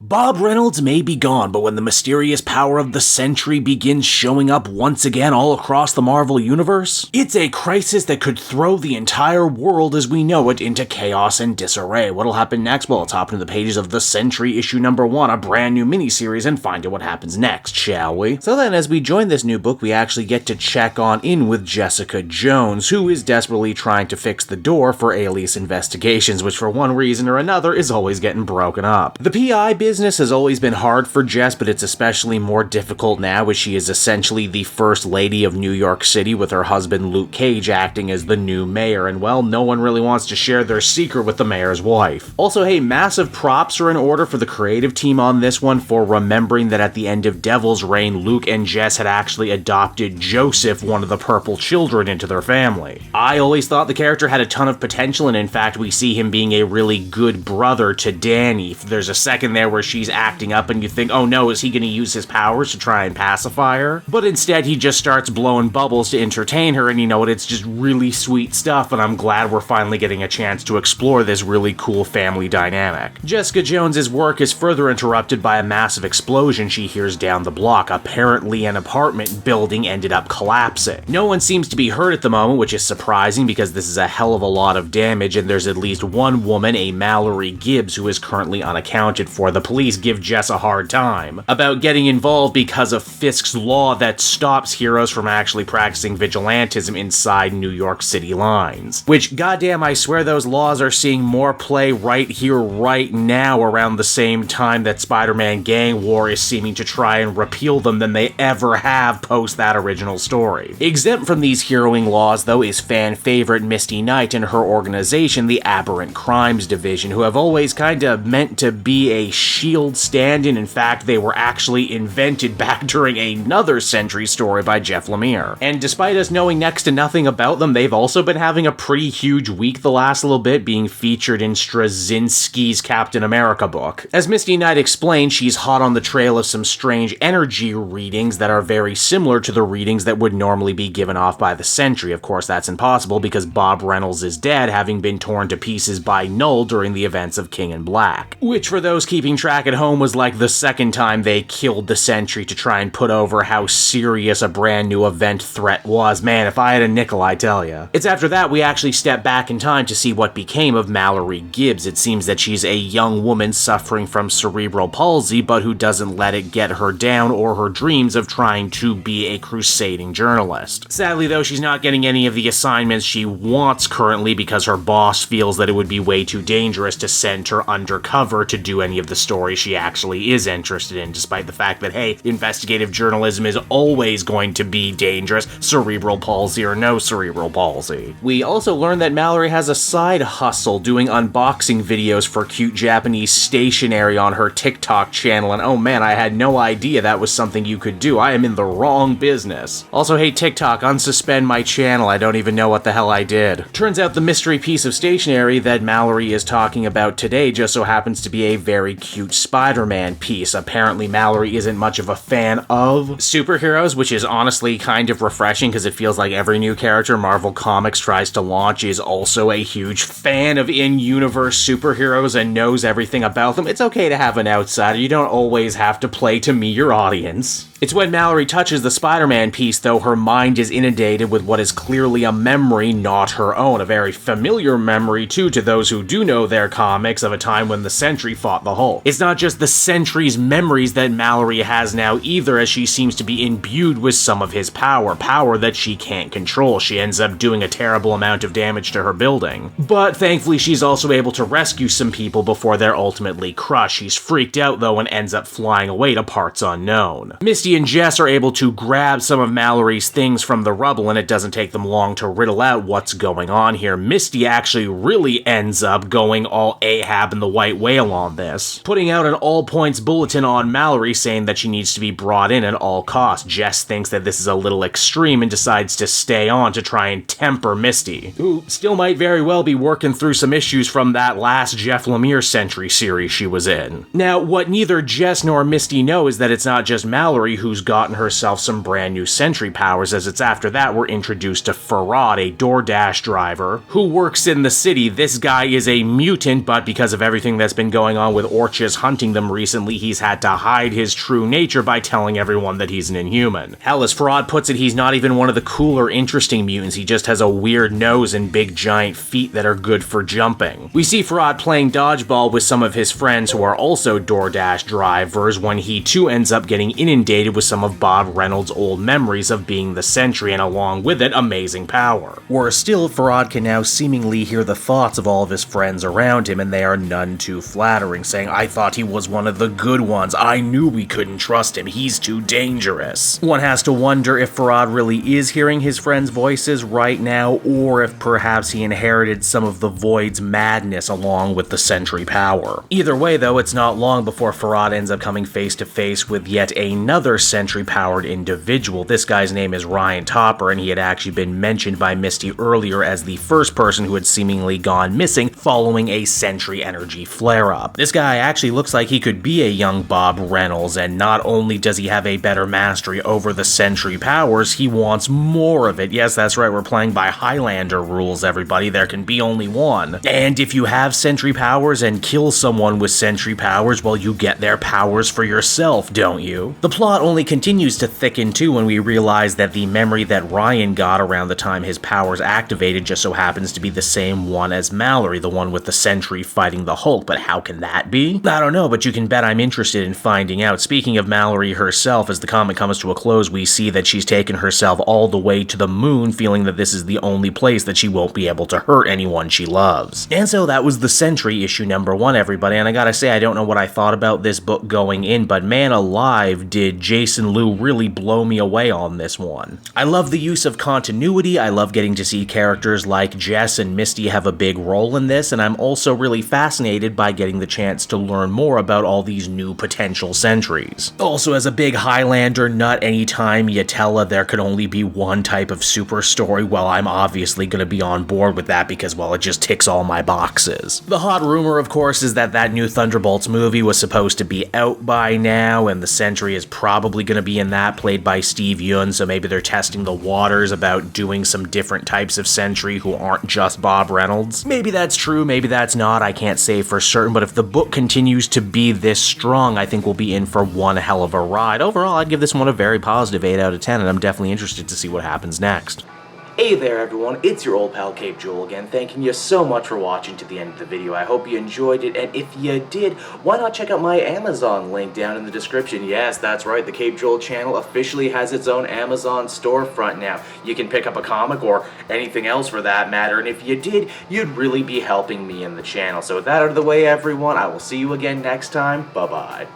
Bob Reynolds may be gone, but when the mysterious power of the Sentry begins showing up once again all across the Marvel Universe, it's a crisis that could throw the entire world as we know it into chaos and disarray. What'll happen next? Well, let's hop into the pages of The Sentry issue number 1, a brand new miniseries, and find out what happens next, shall we? So then, as we join this new book, we actually get to check on in with Jessica Jones, who is desperately trying to fix the door for Alias Investigations, which for one reason or another is always getting broken up. The PI business has always been hard for Jess, but it's especially more difficult now as she is essentially the First Lady of New York City with her husband Luke Cage acting as the new mayor, and well, no one really wants to share their secret with the mayor's wife. Also, hey, massive props are in order for the creative team on this one for remembering that at the end of Devil's Reign, Luke and Jess had actually adopted Joseph, one of the purple children, into their family. I always thought the character had a ton of potential, and in fact we see him being a really good brother to Danny. There's a second there where she's acting up and you think, oh no, is he going to use his powers to try and pacify her? But instead he just starts blowing bubbles to entertain her, and you know what, it's just really sweet stuff, and I'm glad we're finally getting a chance to explore this really cool family dynamic. Jessica Jones's work is further interrupted by a massive explosion she hears down the block. Apparently an apartment building ended up collapsing. No one seems to be hurt at the moment, which is surprising because this is a hell of a lot of damage, and there's at least one woman, a Mallory Gibbs, who is currently unaccounted for. The police give Jess a hard time about getting involved because of Fisk's law that stops heroes from actually practicing vigilantism inside New York City lines. Which, goddamn, I swear those laws are seeing more play right here, right now, around the same time that Spider-Man Gang War is seeming to try and repeal them than they ever have post that original story. Exempt from these heroing laws, though, is fan favorite Misty Knight and her organization, the Aberrant Crimes Division, who have always kinda meant to be a SHIELD stand-in. In fact, they were actually invented back during another Sentry story by Jeff Lemire. And despite us knowing next to nothing about them, they've also been having a pretty huge week the last little bit, being featured in Straczynski's Captain America book. As Misty Knight explained, she's hot on the trail of some strange energy readings that are very similar to the readings that would normally be given off by the Sentry. Of course, that's impossible because Bob Reynolds is dead, having been torn to pieces by Null during the events of King in Black. Which, for those keeping track at home, was like the second time they killed the Sentry to try and put over how serious a brand new event threat was. Man, if I had a nickel, I tell ya. It's after that we actually step back in time to see what became of Mallory Gibbs. It seems that she's a young woman suffering from cerebral palsy, but who doesn't let it get her down or her dreams of trying to be a crusading journalist. Sadly though, she's not getting any of the assignments she wants currently because her boss feels that it would be way too dangerous to send her undercover to do any of the stories she actually is interested in, despite the fact that, hey, investigative journalism is always going to be dangerous, cerebral palsy or no cerebral palsy. We also learned that Mallory has a side hustle doing unboxing videos for cute Japanese stationery on her TikTok channel, and oh man, I had no idea that was something you could do. I am in the wrong business. Also, hey TikTok, unsuspend my channel, I don't even know what the hell I did. Turns out the mystery piece of stationery that Mallory is talking about today just so happens to be a very cute Spider-Man piece. Apparently Mallory isn't much of a fan of superheroes, which is honestly kind of refreshing because it feels like every new character Marvel Comics tries to launch is also a huge fan of in-universe superheroes and knows everything about them. It's okay to have an outsider, you don't always have to play to me your audience. It's when Mallory touches the Spider-Man piece, though, her mind is inundated with what is clearly a memory not her own. A very familiar memory, too, to those who do know their comics, of a time when the Sentry fought the Hulk. It's not just the Sentry's memories that Mallory has now either, as she seems to be imbued with some of his power that she can't control. She ends up doing a terrible amount of damage to her building. But thankfully, she's also able to rescue some people before they're ultimately crushed. She's freaked out, though, and ends up flying away to parts unknown. Misty and Jess are able to grab some of Mallory's things from the rubble, and it doesn't take them long to riddle out what's going on here. Misty actually really ends up going all Ahab and the White Whale on this, putting out an all-points bulletin on Mallory saying that she needs to be brought in at all costs. Jess thinks that this is a little extreme and decides to stay on to try and temper Misty, who still might very well be working through some issues from that last Jeff Lemire Sentry series she was in. Now, what neither Jess nor Misty know is that it's not just Mallory who's gotten herself some brand new Sentry powers, as it's after that we're introduced to Farad, a DoorDash driver who works in the city. This guy is a mutant, but because of everything that's been going on with Orchis is hunting them recently, he's had to hide his true nature by telling everyone that he's an Inhuman. Hell, as Farad puts it, he's not even one of the cooler, interesting mutants, he just has a weird nose and big giant feet that are good for jumping. We see Farad playing dodgeball with some of his friends who are also DoorDash drivers when he too ends up getting inundated with some of Bob Reynolds' old memories of being the Sentry and along with it, amazing power. Worse still, Farad can now seemingly hear the thoughts of all of his friends around him, and they are none too flattering, saying, "I thought he was one of the good ones. I knew we couldn't trust him. He's too dangerous." One has to wonder if Farad really is hearing his friends' voices right now, or if perhaps he inherited some of the Void's madness along with the Sentry power. Either way, though, it's not long before Farad ends up coming face to face with yet another Sentry-powered individual. This guy's name is Ryan Topper, and he had actually been mentioned by Misty earlier as the first person who had seemingly gone missing following a Sentry energy flare-up. This guy actually looks like he could be a young Bob Reynolds, and not only does he have a better mastery over the Sentry powers, he wants more of it. Yes, that's right, we're playing by Highlander rules, everybody. There can be only one. And if you have Sentry powers and kill someone with Sentry powers, well, you get their powers for yourself, don't you? The plot only continues to thicken too when we realize that the memory that Ryan got around the time his powers activated just so happens to be the same one as Mallory, the one with the Sentry fighting the Hulk, but how can that be? I don't know, but you can bet I'm interested in finding out. Speaking of Mallory herself, as the comic comes to a close, we see that she's taken herself all the way to the moon, feeling that this is the only place that she won't be able to hurt anyone she loves. And so that was the Sentry issue number 1, everybody, and I gotta say, I don't know what I thought about this book going in, but man alive, did Jason Liu really blow me away on this one. I love the use of continuity, I love getting to see characters like Jess and Misty have a big role in this, and I'm also really fascinated by getting the chance to learn more about all these new potential Sentries. Also, as a big Highlander nut, anytime you tell there could only be one type of super story, well, I'm obviously gonna be on board with that because, well, it just ticks all my boxes. The hot rumor, of course, is that that new Thunderbolts movie was supposed to be out by now, and the Sentry is probably gonna be in that, played by Steve Yeun, so maybe they're testing the waters about doing some different types of Sentry who aren't just Bob Reynolds. Maybe that's true, maybe that's not, I can't say for certain, but if the book continues to be this strong, I think we'll be in for one hell of a ride. Overall, I'd give this one a very positive 8 out of 10, and I'm definitely interested to see what happens next. Hey there everyone, it's your old pal Cape Joel again, thanking you so much for watching to the end of the video. I hope you enjoyed it, and if you did, why not check out my Amazon link down in the description. Yes, that's right, the Cape Joel channel officially has its own Amazon storefront now. You can pick up a comic or anything else for that matter, and if you did, you'd really be helping me in the channel. So with that out of the way everyone, I will see you again next time. Bye-bye.